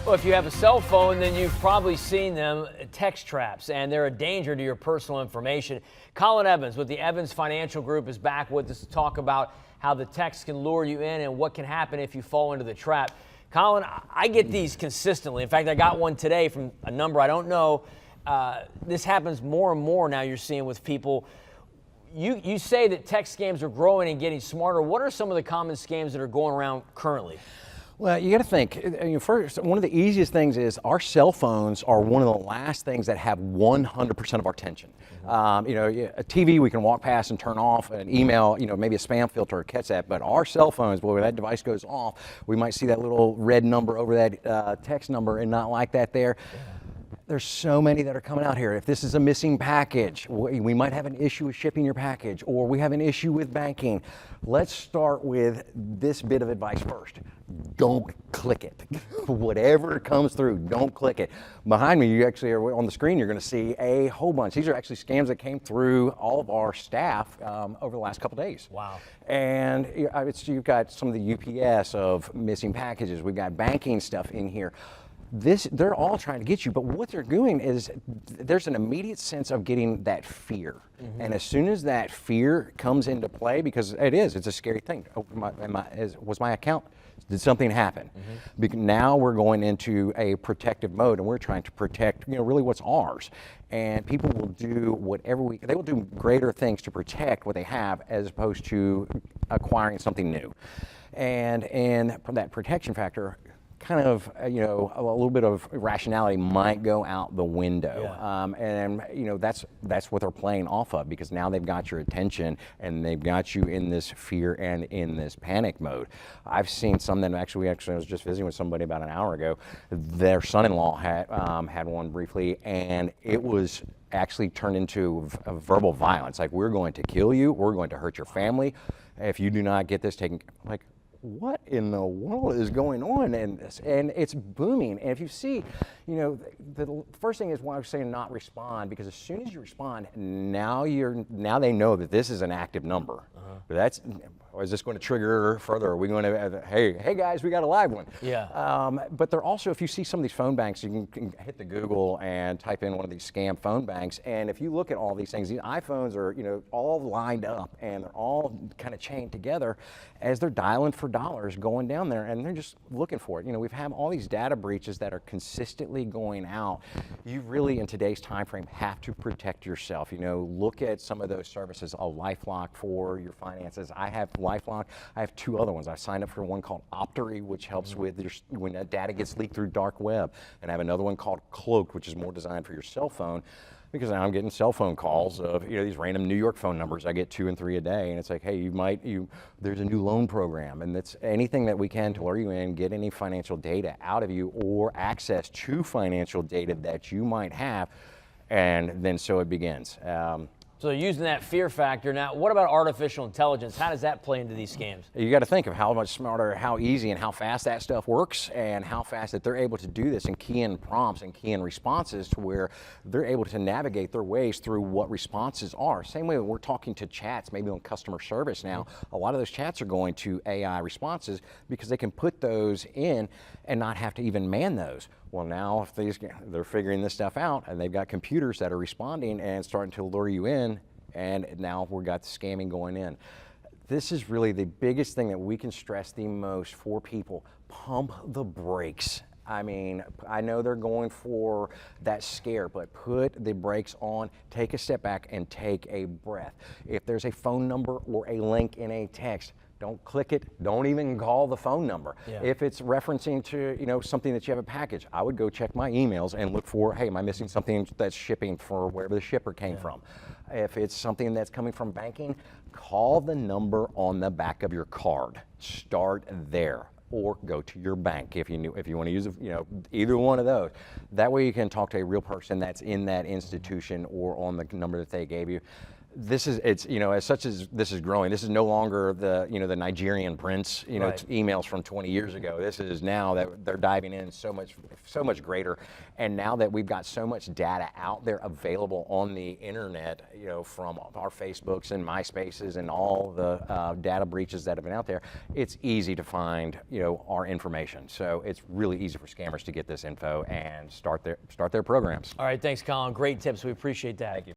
Well, if you have a cell phone, then you've probably seen them, text traps, and they're a danger to your personal information. Colin Evans with the Evans Financial Group is back with us to talk about how the text can lure you in and what can happen if you fall into the trap. Colin, I get these consistently. In fact, I got one today from a number I don't know. This happens more and more now, you're seeing with people. You say that text scams are growing and getting smarter. What are some of the common scams that are going around currently? Well, you got to think, first, one of the easiest things is our cell phones are one of the last things that have 100% of our attention. A TV we can walk past and turn off, an email, maybe a spam filter or catch that, but our cell phones, boy, when that device goes off, we might see that little red number over that text number and not like that there. There's so many that are coming out here. If this is a missing package, we might have an issue with shipping your package, or we have an issue with banking. Let's start with this bit of advice first. Don't click it. Whatever comes through, don't click it. Behind me, you actually are on the screen, you're going to see a whole bunch. These are actually scams that came through all of our staff over the last couple days. Wow. And you've got some of the UPS of missing packages. We've got banking stuff in here. They're all trying to get you, but what they're doing is there's an immediate sense of getting that fear. Mm-hmm. And as soon as that fear comes into play, because it's a scary thing. Oh, was my account? Did something happen? Mm-hmm. Now we're going into a protective mode, and we're trying to protect, really what's ours. And people will do they will do greater things to protect what they have as opposed to acquiring something new. And that protection factor, kind of, a little bit of rationality might go out the window. Yeah. That's what they're playing off of, because now they've got your attention and they've got you in this fear and in this panic mode. I've seen some that actually I was just visiting with somebody about an hour ago. Their son-in-law had one briefly, and it was actually turned into a verbal violence. Like, we're going to kill you, we're going to hurt your family if you do not get this taken. Like, what in the world is going on in this? And it's booming. And if you see, the first thing is why I was saying not respond, because as soon as you respond, now they know that this is an active number. Is this going to trigger further? Are we going to, hey guys, we got a live one. Yeah. But they're also, if you see some of these phone banks, you can hit the Google and type in one of these scam phone banks. And if you look at all these things, these iPhones are, all lined up, and they're all kind of chained together as they're dialing for dollars going down there, and they're just looking for it. We've had all these data breaches that are consistently going out. You really, in today's time frame, have to protect yourself. Look at some of those services, a LifeLock for your finances. I have LifeLock. I have two other ones. I signed up for one called Optery, which helps with when data gets leaked through dark web. And I have another one called Cloaked, which is more designed for your cell phone, because now I'm getting cell phone calls of these random New York phone numbers. I get 2 and 3 a day, and it's like, hey, there's a new loan program, and that's anything that we can to lure you in, get any financial data out of you or access to financial data that you might have, and then so it begins. So using that fear factor. Now, what about artificial intelligence? How does that play into these scams? You got to think of how much smarter, how easy and how fast that stuff works, and how fast that they're able to do this and key in prompts and key in responses to where they're able to navigate their ways through what responses are. Same way when we're talking to chats, maybe on customer service now, a lot of those chats are going to AI responses because they can put those in and not have to even man those. Well, now if they're figuring this stuff out, and they've got computers that are responding and starting to lure you in, and now we've got the scamming going in. This is really the biggest thing that we can stress the most for people. Pump the brakes. I mean, I know they're going for that scare, but put the brakes on, take a step back, and take a breath. If there's a phone number or a link in a text, don't click it. Don't even call the phone number. Yeah. If it's referencing to something that you have a package, I would go check my emails and look for, hey, am I missing something that's shipping for wherever the shipper came from? If it's something that's coming from banking, call the number on the back of your card. Start there, or go to your bank if you want to use either one of those. That way you can talk to a real person that's in that institution or on the number that they gave you. This is, it's, as such as this is growing, this is no longer the, the Nigerian prince, Right. emails from 20 years ago. This is now that they're diving in so much greater. And now that we've got so much data out there available on the internet, from our Facebooks and MySpaces and all the data breaches that have been out there, it's easy to find, our information. So it's really easy for scammers to get this info and start their programs. All right, thanks, Colin. Great tips. We appreciate that. Thank you.